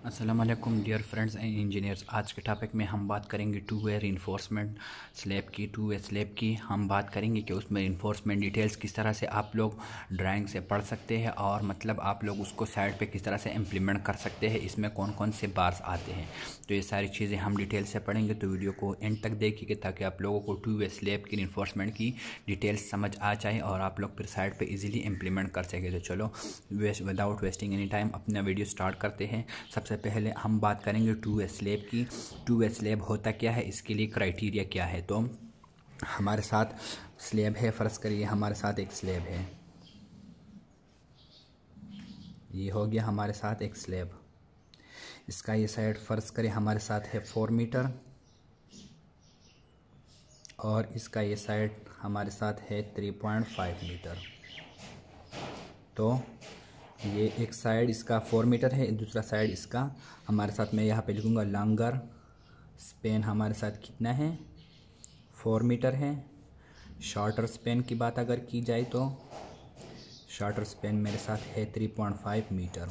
अस्सलाम वालेकुम dear friends and engineers. आज के टॉपिक में हम बात करेंगे टू वे रीइंफोर्समेंट स्लैब की। टू वे स्लैब की हम बात करेंगे कि उसमें रीइंफोर्समेंट डिटेल्स किस तरह से आप लोग ड्राइंग से पढ़ सकते हैं और मतलब आप लोग उसको साइड पे किस तरह से इम्प्लीमेंट कर सकते हैं, इसमें कौन कौन से बार्स आते हैं। तो ये सारी चीज़ें हम डिटेल से पढ़ेंगे, तो वीडियो को एंड तक देखिए ताकि आप लोगों को टू वे स्लैब की रीइंफोर्समेंट की डिटेल्स समझ आ जाए और आप लोग फिर साइड पर ईजिली इम्प्लीमेंट कर सकें। तो चलो विदाउट वेस्टिंग एनी टाइम अपना वीडियो स्टार्ट करते हैं। सबसे पहले हम बात करेंगे टू वे स्लैब की। टू वे स्लैब होता क्या है, इसके लिए क्राइटेरिया क्या है। तो हमारे साथ स्लैब है, फ़र्ज़ करिए हमारे साथ एक स्लैब है, ये हो गया हमारे साथ एक स्लैब। इसका ये साइड फ़र्ज़ करें हमारे साथ है 4 मीटर और इसका ये साइड हमारे साथ है 3.5 मीटर। तो ये एक साइड इसका 4 मीटर है, दूसरा साइड इसका हमारे साथ मैं यहाँ पे लिखूँगा लॉन्गर स्पेन हमारे साथ कितना है 4 मीटर है। शॉर्टर स्पेन की बात अगर की जाए तो शॉर्टर स्पेन मेरे साथ है 3.5 मीटर।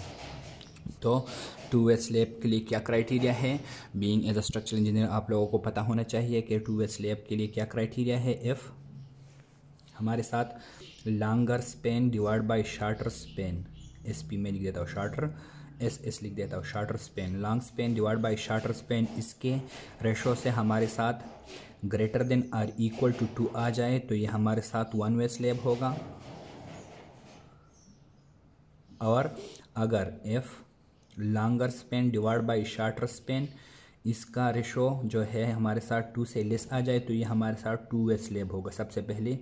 तो टू वे स्लैब के लिए क्या क्राइटेरिया है, being as a structural engineer आप लोगों को पता होना चाहिए कि टू वे स्लैब के लिए क्या क्राइटेरिया है। इफ़ हमारे साथ longer span divide by shorter span, S P में लिख देता हूँ शॉर्टर, एस लिख देता हूँ shorter span, long span divide by shorter span, इसके रेशो से हमारे साथ greater than or equal to 2 आ जाए तो ये हमारे साथ वन वे स्लैब होगा। और अगर F longer span divide by shorter Spain, इसका रेशो जो है हमारे साथ 2 से लेस आ जाए तो ये हमारे साथ टू वे स्लैब होगा। सबसे पहले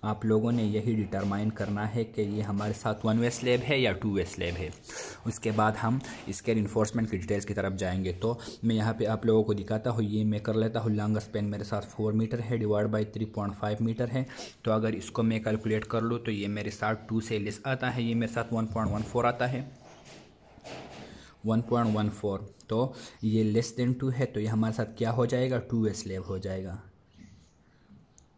आप लोगों ने यही डिटरमाइन करना है कि ये हमारे साथ वन वे स्लैब है या टू वे स्लैब है। उसके बाद हम इसके इन्फोर्समेंट की डिटेल्स की तरफ जाएंगे। तो मैं यहाँ पे आप लोगों को दिखाता हूँ, ये मैं कर लेता हूँ। लॉन्गर स्पेन मेरे साथ 4 मीटर है डिवाइड बाई 3.5 मीटर है। तो अगर इसको मैं कैलकुलेट कर लूँ तो ये मेरे साथ 2 से लेस आता है, ये मेरे साथ 1.14 आता है, 1.14। तो ये लेस देन 2 है तो ये हमारे साथ क्या हो जाएगा, टू वे स्लैब हो जाएगा।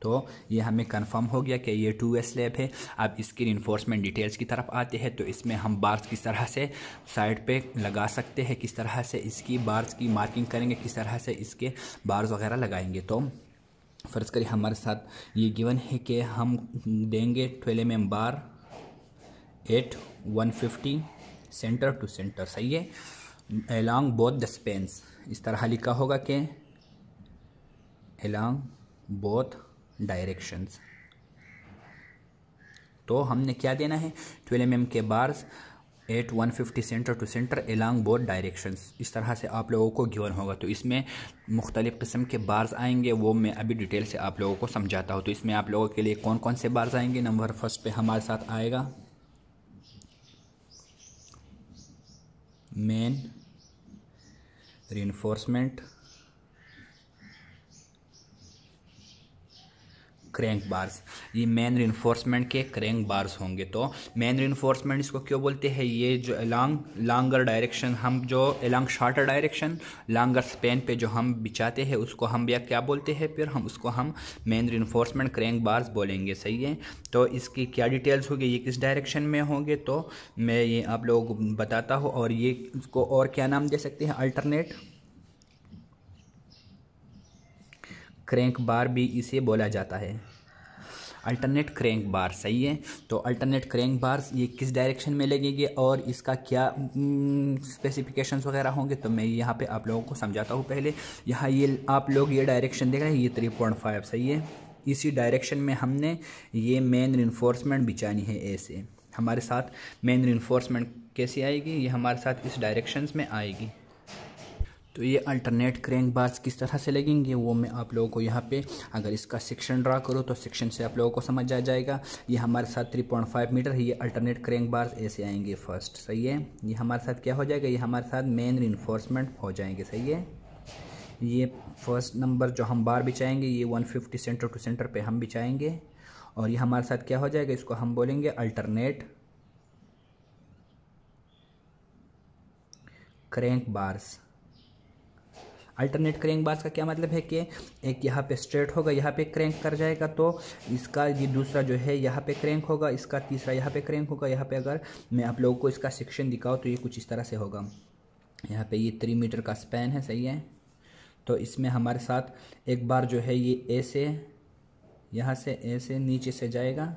तो ये हमें कंफर्म हो गया कि ये टू वे स्लैब है। अब इसकी इन्फोर्समेंट डिटेल्स की तरफ आते हैं। तो इसमें हम बार्स किस तरह से साइड पे लगा सकते हैं, किस तरह से इसकी बार्स की मार्किंग करेंगे, किस तरह से इसके बार्स वगैरह लगाएंगे। तो फ़र्ज़ करिए हमारे साथ ये गिवन है कि हम देंगे 12 mm bar at 150 centre to centre, सही है, along both the spans। इस तरह लिखा होगा कि along both डायरेक्शंस। तो हमने क्या देना है, 12 mm के bars at 150 centre to centre along both directions. इस तरह से आप लोगों को गिवन होगा। तो इसमें मुख्तलिफ़ किस्म के बार्स आएंगे, वो मैं अभी डिटेल से आप लोगों को समझाता हूँ। तो इसमें आप लोगों के लिए कौन कौन से बार्स आएंगे, नंबर फर्स्ट पे हमारे साथ आएगा मेन रीइंफोर्समेंट क्रैंक बार्स। ये मेन रीइंफोर्समेंट के क्रैंक बार्स होंगे। तो मेन रीइंफोर्समेंट इसको क्यों बोलते हैं, ये जो लॉन्गर डायरेक्शन, हम जो along shorter direction longer Spain पे जो हम बिछाते हैं उसको हम या क्या बोलते हैं, फिर हम उसको हम मेन रीइंफोर्समेंट क्रैंक बार्स बोलेंगे, सही है। तो इसकी क्या डिटेल्स होगी, ये किस डायरेक्शन में होंगे, तो मैं ये आप लोगों को बताता हूँ। और ये इसको और क्या नाम दे सकते हैं, अल्टरनेट क्रैंक बार भी इसे बोला जाता है, अल्टरनेट क्रैंक बार, सही है। तो अल्टरनेट क्रैंक बार्स ये किस डायरेक्शन में लगेंगे और इसका क्या स्पेसिफिकेशंस वगैरह होंगे, तो मैं यहाँ पे आप लोगों को समझाता हूँ। पहले यहाँ ये आप लोग ये डायरेक्शन देख रहे हैं, ये 3.5, सही है। इसी डायरेक्शन में हमने ये मेन रीइंफोर्समेंट बिछानी है ऐसे। हमारे साथ मेन रीइंफोर्समेंट कैसे आएगी, ये हमारे साथ इस डायरेक्शंस में आएगी। तो ये अल्टरनेट क्रैंक बार्स किस तरह से लगेंगे वो मैं आप लोगों को यहाँ पे अगर इसका सेक्शन ड्रा करूँ तो सेक्शन से आप लोगों को समझ आ जाएगा। ये हमारे साथ 3.5 मीटर है, ये अल्टरनेट क्रैंक बार्स ऐसे आएंगे फर्स्ट, सही है। ये हमारे साथ क्या हो जाएगा, ये हमारे साथ मेन रीइंफोर्समेंट हो जाएंगे, सही है। ये फर्स्ट नंबर जो हम बार बिछाएंगे ये 150 सेंटर टू सेंटर पे हम बिछाएंगे और ये हमारे साथ क्या हो जाएगा, इसको हम बोलेंगे alternate crank bars. Alternate crank bars का क्या मतलब है कि एक यहाँ पे स्ट्रेट होगा, यहाँ पे क्रैंक कर जाएगा तो इसका ये दूसरा जो है यहाँ पे क्रैंक होगा, इसका तीसरा यहाँ पे क्रैंक होगा। यहाँ पे अगर मैं आप लोगों को इसका सेक्शन दिखाऊँ तो ये कुछ इस तरह से होगा। यहाँ पे ये 3 मीटर का स्पैन है, सही है। तो इसमें हमारे साथ एक बार जो है ये ए से, यहाँ से ए से नीचे से जाएगा,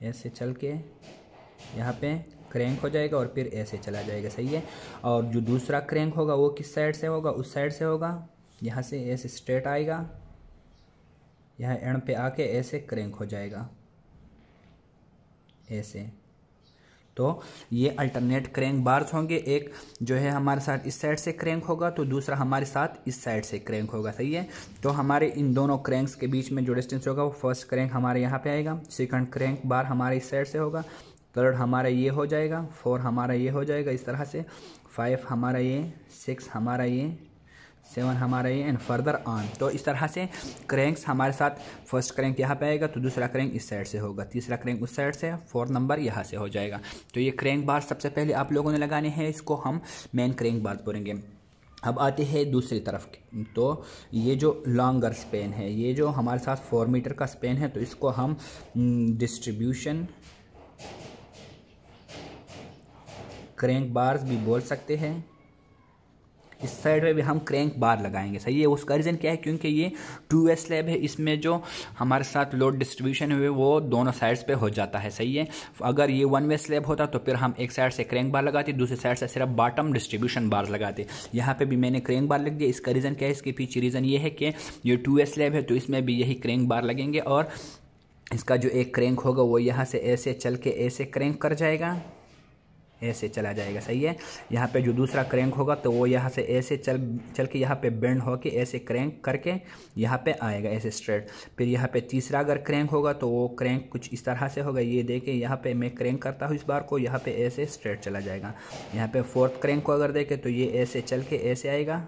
ऐसे चल के यहाँ पे क्रैंक हो जाएगा और फिर ऐसे चला जाएगा, सही है। और जो दूसरा क्रैंक होगा वो किस साइड से होगा, उस साइड से होगा, यहाँ से ऐसे स्ट्रेट आएगा, यहाँ एंड पे आके ऐसे क्रैंक हो जाएगा ऐसे। तो ये अल्टरनेट क्रैंक बार्स होंगे, एक जो है हमारे साथ इस साइड से क्रैंक होगा तो दूसरा हमारे साथ इस साइड से क्रैंक होगा, सही है। तो हमारे इन दोनों क्रैंक्स के बीच में जो डिस्टेंस होगा वो फर्स्ट क्रैंक हमारे यहाँ पे आएगा, सेकंड क्रैंक बार हमारे इस साइड से होगा, थर्ड हमारा ये हो जाएगा, 4 हमारा ये हो जाएगा इस तरह से, 5 हमारा ये, 6 हमारा ये, 7 हमारा ये, एंड फर्दर ऑन। तो इस तरह से क्रैंक्स हमारे साथ फर्स्ट क्रैंक यहाँ पे आएगा तो दूसरा क्रैंक इस साइड से होगा, तीसरा क्रैंक उस साइड से, 4 नंबर यहाँ से हो जाएगा। तो ये क्रैंक बार सबसे पहले आप लोगों ने लगाने हैं, इसको हम मेन क्रैंक बार बोलेंगे। अब आते हैं दूसरी तरफ। तो ये जो लॉन्गर स्पेन है, ये जो हमारे साथ 4 मीटर का स्पेन है, तो इसको हम डिस्ट्रीब्यूशन क्रैंक बार्स भी बोल सकते हैं। इस साइड में भी हम क्रैंक बार लगाएंगे, सही है। उसका रीज़न क्या है, क्योंकि ये 2 वे स्लैब है, इसमें जो हमारे साथ लोड डिस्ट्रीब्यूशन है वो दोनों साइड्स पे हो जाता है, सही है। अगर ये 1 वे स्लैब होता तो फिर हम एक साइड से क्रैंक बार लगाते, दूसरी साइड से सिर्फ बॉटम डिस्ट्रीब्यूशन बार लगाते। यहाँ पे भी मैंने क्रैंक बार लग दिया। इसका रीज़न क्या है, इसके पीछे रीज़न ये है कि ये 2 वे स्लैब है तो इसमें भी यही क्रैंक बार लगेंगे, और इसका जो एक क्रैंक होगा वो यहाँ से ऐसे चल के ऐसे क्रैंक कर जाएगा, ऐसे चला जाएगा, सही है। यहाँ पे जो दूसरा क्रैंक होगा तो वो यहाँ से ऐसे चल के यहाँ पे बेंड होके ऐसे क्रैंक करके यहाँ पे आएगा ऐसे स्ट्रेट। फिर यहाँ पे तीसरा अगर क्रैंक होगा तो वो क्रैंक कुछ इस तरह से होगा, ये देखे यहाँ पे मैं क्रैंक करता हूँ इस बार को, यहाँ पे ऐसे स्ट्रेट चला जाएगा। यहाँ पे फोर्थ क्रैंक को अगर देखें तो ये ऐसे चल के ऐसे आएगा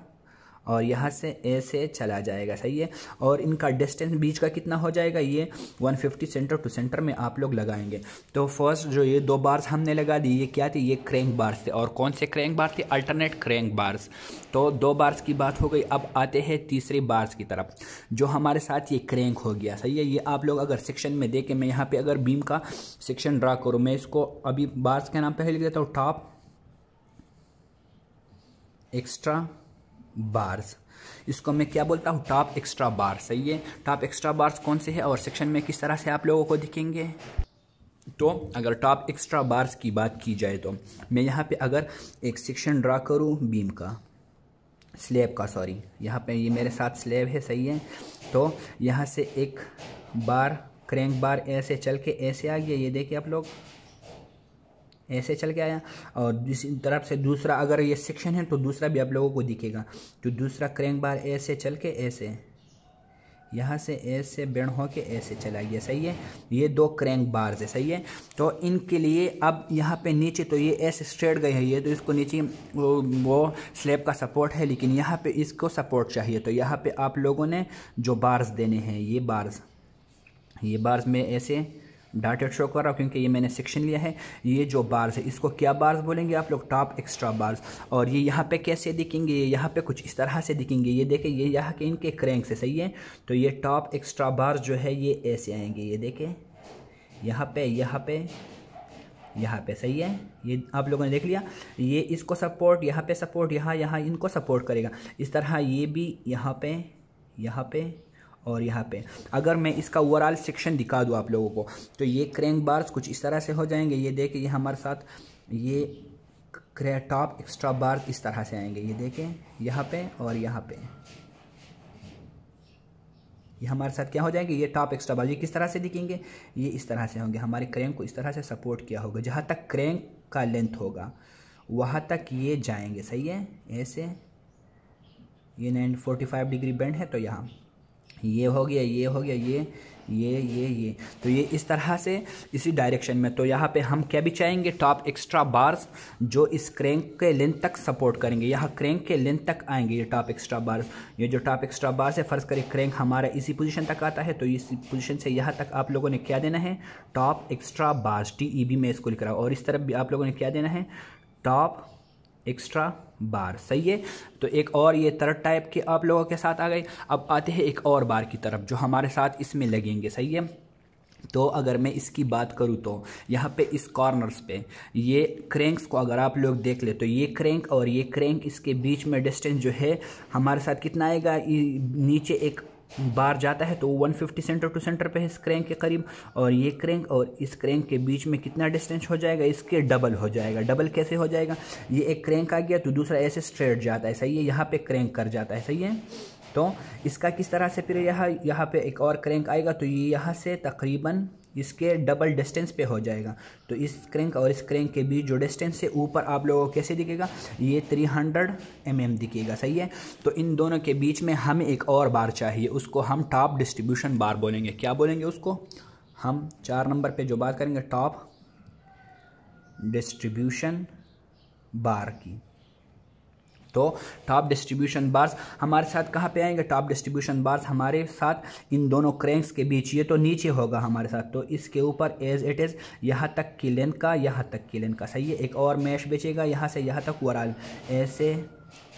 और यहाँ से ऐसे चला जाएगा, सही है। और इनका डिस्टेंस बीच का कितना हो जाएगा, ये 150 सेंटर टू सेंटर में आप लोग लगाएंगे। तो फर्स्ट जो ये 2 बार्स हमने लगा दी, ये क्या थी, ये क्रैंक बार्स थे। और कौन से क्रैंक बार थे, अल्टरनेट क्रैंक बार्स। तो 2 बार्स की बात हो गई। अब आते हैं तीसरी बार्स की तरफ, जो हमारे साथ ये क्रैंक हो गया, सही है। ये आप लोग अगर सेक्शन में देखें, मैं यहाँ पे अगर बीम का सेक्शन ड्रा करूँ, मैं इसको अभी बार्स के नाम पहले लिख देता हूँ, टॉप एक्स्ट्रा बार्स। इसको मैं क्या बोलता हूँ, टॉप एक्स्ट्रा बार, सही है। टॉप एक्स्ट्रा बार्स कौन से है और सेक्शन में किस तरह से आप लोगों को दिखेंगे। तो अगर टॉप एक्स्ट्रा बार्स की बात की जाए तो मैं यहाँ पे अगर एक सेक्शन ड्रा करूँ बीम का, स्लैब का, सॉरी, यहाँ पे ये मेरे साथ स्लैब है, सही है। तो यहाँ से एक बार क्रैंक बार ऐसे चल के ऐसे आ गया, ये देखिए आप लोग, ऐसे चल के आया। और दूसरी तरफ से दूसरा अगर ये सेक्शन है तो दूसरा भी आप लोगों को दिखेगा। तो दूसरा क्रैंक बार ऐसे चल के ऐसे, यहाँ से ऐसे बेंड हो के ऐसे चला गया, सही है। ये 2 क्रैंक बार्स है, सही है। तो इनके लिए अब यहाँ पे नीचे तो ये ऐसे स्ट्रेट गए हैं, ये तो इसको नीचे वो स्लैब का सपोर्ट है, लेकिन यहाँ पे इसको सपोर्ट चाहिए। तो यहाँ पे आप लोगों ने जो बार्स देने हैं, ये बार्स में ऐसे डॉटेड शो कर रहा हूँ क्योंकि ये मैंने सेक्शन लिया है। ये जो बार्स है इसको क्या बार्स बोलेंगे आप लोग, टॉप एक्स्ट्रा बार्स। और ये यहाँ पे कैसे दिखेंगे, ये यहाँ पे कुछ इस तरह से दिखेंगे, ये देखें, ये यहाँ के इनके क्रैंक से, सही है। तो ये टॉप एक्स्ट्रा बार्स जो है ये ऐसे आएंगे, ये देखें, यहाँ पे यहाँ पे यहाँ पे, सही है। ये आप लोगों ने देख लिया, ये इसको सपोर्ट, यहाँ पे सपोर्ट, यहाँ इनको सपोर्ट करेगा। इस तरह ये भी यहाँ पे और यहाँ पे। अगर मैं इसका ओवरऑल सेक्शन दिखा दूँ आप लोगों को तो ये क्रैंक बार्स कुछ इस तरह से हो जाएंगे। ये देखिए, ये हमारे साथ ये टॉप एक्स्ट्रा बार इस तरह से आएंगे, ये देखें, यहाँ पे और यहाँ पे। ये हमारे साथ क्या हो जाएंगे, ये टॉप एक्स्ट्रा बार। ये किस तरह से दिखेंगे, ये इस तरह से होंगे। हमारे क्रैंक को इस तरह से सपोर्ट किया होगा, जहाँ तक क्रैंक का लेंथ होगा वहाँ तक ये जाएंगे, सही है। ऐसे ये 945 डिग्री बेंड है, तो यहाँ ये हो गया, ये हो गया, ये तो ये इस तरह से इसी डायरेक्शन में। तो यहाँ पे हम क्या भी चाहेंगे, टॉप एक्स्ट्रा बार्स जो इस क्रैंक के लेंथ तक सपोर्ट करेंगे, यहाँ क्रैंक के लेंथ तक आएंगे ये टॉप एक्स्ट्रा बार्स। ये जो टॉप एक्स्ट्रा बार्स है, फर्ज करें क्रैंक हमारा इसी पोजीशन तक आता है, तो इस पोजीशन से यहाँ तक आप लोगों ने क्या देना है, टॉप एक्स्ट्रा बार्स, TEB में इसको लिख रहा हूँ। और इस तरफ भी आप लोगों ने क्या देना है, टॉप एक्स्ट्रा बार, सही है। तो एक और ये थर्ड टाइप के आप लोगों के साथ आ गए। अब आते हैं एक और बार की तरफ जो हमारे साथ इसमें लगेंगे, सही है। तो अगर मैं इसकी बात करूँ तो यहाँ पे इस कॉर्नर्स पे ये क्रैंक्स को अगर आप लोग देख ले तो ये क्रैंक और ये क्रैंक इसके बीच में डिस्टेंस जो है हमारे साथ कितना आएगा, नीचे एक बार जाता है तो 150 सेंटर टू सेंटर पे है इस क्रैंक के करीब, और ये क्रैंक और इस क्रैंक के बीच में कितना डिस्टेंस हो जाएगा, इसके डबल हो जाएगा। डबल कैसे हो जाएगा, ये एक क्रैंक आ गया तो दूसरा ऐसे स्ट्रेट जाता है, सही है, यहाँ पे क्रैंक कर जाता है, सही है। तो इसका किस तरह से फिर यहाँ पे एक और क्रैंक आएगा तो ये यहाँ से तकरीबन इसके डबल डिस्टेंस पे हो जाएगा। तो इस क्रैंक और इस क्रैंक के बीच जो डिस्टेंस है ऊपर आप लोगों को कैसे दिखेगा, ये 300 mm दिखेगा, सही है। तो इन दोनों के बीच में हमें एक और बार चाहिए, उसको हम टॉप डिस्ट्रीब्यूशन बार बोलेंगे। क्या बोलेंगे उसको, हम 4 नंबर पे जो बात करेंगे टॉप डिस्ट्रीब्यूशन बार की। तो टॉप डिस्ट्रीब्यूशन बार्स हमारे साथ कहाँ पे आएंगे, टॉप डिस्ट्रीब्यूशन बार्स हमारे साथ इन दोनों क्रैंक्स के बीच, ये तो नीचे होगा हमारे साथ, तो इसके ऊपर एज इट इज़ यहाँ तक की लेंथ का, यहाँ तक की लेंथ का, सही है। एक और मैश बचेगा यहाँ से यहाँ तक ओवरऑल ऐसे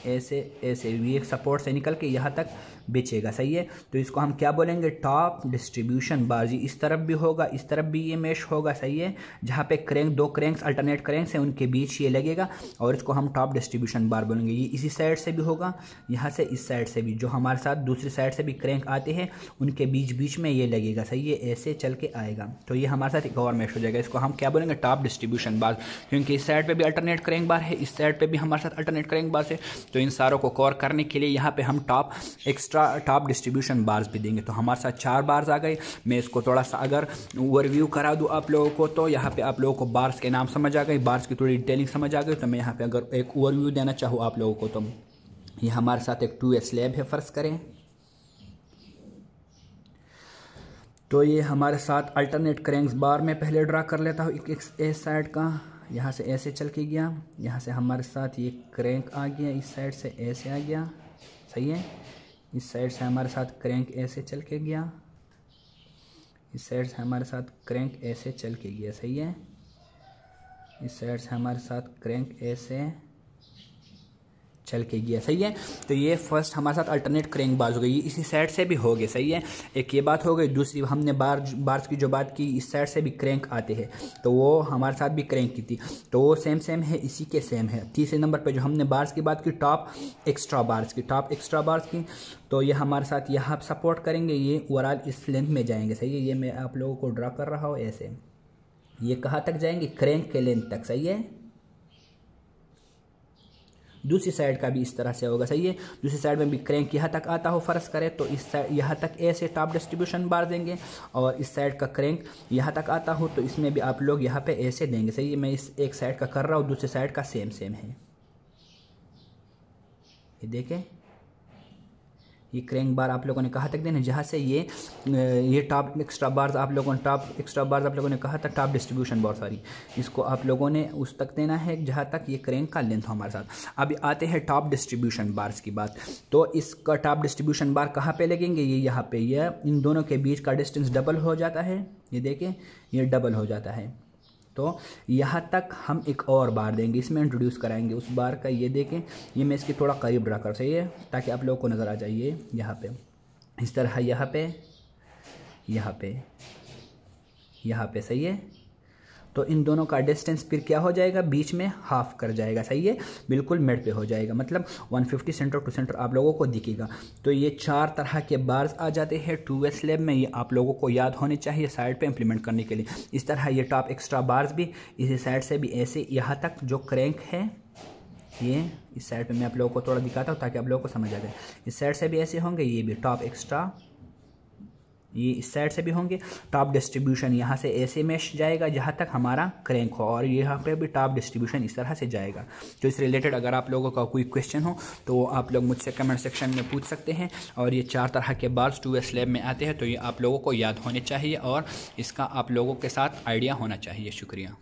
ऐसे ऐसे ये सपोर्ट से निकल के यहाँ तक बेचेगा, सही है। तो इसको हम क्या बोलेंगे, टॉप डिस्ट्रीब्यूशन बार। जी इस तरफ भी होगा, इस तरफ भी ये मैश होगा, सही है। जहाँ पे क्रैंक, दो क्रैंक्स अल्टरनेट क्रैंक्स हैं उनके बीच ये लगेगा और इसको हम टॉप डिस्ट्रीब्यूशन बार बोलेंगे। ये इसी साइड से भी होगा, यहाँ से इस साइड से भी, जो हमारे साथ दूसरी साइड से भी क्रैंक आते हैं उनके बीच बीच में ये लगेगा, सही है, ऐसे चल के आएगा। तो ये हमारे साथ एक और मैश हो जाएगा, इसको हम क्या बोलेंगे, टॉप डिस्ट्रीब्यूशन बार, क्योंकि इस साइड पर भी अल्टरनेट क्रैंक बार है, इस साइड पर भी हमारे साथ अल्टरनेट क्रैंक बार है। तो इन सारों को कवर करने के लिए यहाँ पे हम टॉप डिस्ट्रीब्यूशन बार्स भी देंगे। तो हमारे साथ 4 बार्स आ गए। मैं इसको थोड़ा सा अगर ओवरव्यू करा दूँ आप लोगों को, तो यहाँ पे आप लोगों को बार्स के नाम समझ आ गए, बार्स की थोड़ी डिटेलिंग समझ आ गई। तो मैं यहाँ पे अगर एक ओवरव्यू देना चाहूँ आप लोगों को, तो ये हमारे साथ एक 2A स्लैब है, फर्ज करें। तो ये हमारे साथ अल्टरनेट क्रैंक्स बार में पहले ड्रा कर लेता हूँ एक साइड का, यहाँ से ऐसे चल के गया, यहाँ से हमारे साथ ये क्रैंक आ गया, इस साइड से ऐसे आ गया, सही है। इस साइड से हमारे साथ क्रैंक ऐसे चल के गया, इस साइड से हमारे साथ क्रैंक ऐसे चल के गया, सही है। इस साइड से हमारे साथ क्रैंक ऐसे चल के गया, सही है। तो ये फर्स्ट हमारे साथ अल्टरनेट क्रैंक बार्स हो गई, ये इसी साइड से भी हो गए, सही है। एक ये बात हो गई। दूसरी हमने बार्स की जो बात की, इस साइड से भी क्रैंक आते हैं, तो वो हमारे साथ भी क्रैंक की थी, तो वो सेम है, इसी के सेम है। तीसरे नंबर पे जो हमने बार्स की बात की, टॉप एक्स्ट्रा बार्स की, तो ये हमारे साथ यहाँ सपोर्ट करेंगे, ये ओवरऑल इस लेंथ में जाएंगे, सही है। ये मैं आप लोगों को ड्रा कर रहा हूँ ऐसे, ये कहाँ तक जाएंगे, क्रैंक के लेंथ तक, सही है। दूसरी साइड का भी इस तरह से होगा, सही है। दूसरी साइड में भी क्रैंक यहाँ तक आता हो फर्ज करें, तो इस साइड यहाँ तक ऐसे टॉप डिस्ट्रीब्यूशन बार देंगे, और इस साइड का क्रैंक यहाँ तक आता हो तो इसमें भी आप लोग यहाँ पे ऐसे देंगे, सही है। मैं इस एक साइड का कर रहा हूँ, दूसरी साइड का सेम है। ये देखें, ये क्रैंक बार आप लोगों ने कहाँ तक देना, जहाँ से ये टॉप एक्स्ट्रा बार्स आप लोगों ने कहा था टॉप डिस्ट्रीब्यूशन बार, सॉरी, इसको आप लोगों ने उस तक देना है जहाँ तक ये क्रैंक का लेंथ हो हमारे साथ। अभी आते हैं टॉप डिस्ट्रीब्यूशन बार्स की बात। तो इसका टॉप डिस्ट्रीब्यूशन बार कहाँ पे लगेंगे, ये यहाँ पे, ये इन दोनों के बीच का डिस्टेंस डबल हो जाता है, ये देखें, ये डबल हो जाता है। तो यहाँ तक हम एक और बार देंगे, इसमें इंट्रोड्यूस कराएंगे उस बार का। ये देखें, ये मैं इसकी थोड़ा करीब ड्रा कर, सही है, ताकि आप लोगों को नज़र आ जाइए। यहाँ पे इस तरह, यहाँ पे, सही है। तो इन दोनों का डिस्टेंस फिर क्या हो जाएगा, बीच में हाफ कर जाएगा, सही है, बिल्कुल मिड पे हो जाएगा, मतलब 150 सेंटर टू सेंटर आप लोगों को दिखेगा। तो ये 4 तरह के बार्स आ जाते हैं 2A स्लैब में, ये आप लोगों को याद होने चाहिए साइड पे इंप्लीमेंट करने के लिए। इस तरह ये टॉप एक्स्ट्रा बार्स भी इसी साइड से भी ऐसे यहाँ तक जो क्रैंक है, ये इस साइड पे मैं आप लोगों को थोड़ा दिखाता हूँ ताकि आप लोगों को समझ आ जाए। इस साइड से भी ऐसे होंगे, ये भी टॉप एक्स्ट्रा, ये इस साइड से भी होंगे। टॉप डिस्ट्रीब्यूशन यहाँ से ऐसे मैश जाएगा जहाँ तक हमारा क्रैंक हो, और यहाँ पे भी टॉप डिस्ट्रीब्यूशन इस तरह से जाएगा। तो इस रिलेटेड अगर आप लोगों का कोई क्वेश्चन हो तो आप लोग मुझसे कमेंट सेक्शन में पूछ सकते हैं। और ये 4 तरह के बार्स 2A स्लैब में आते हैं, तो ये आप लोगों को याद होने चाहिए और इसका आप लोगों के साथ आइडिया होना चाहिए। शुक्रिया।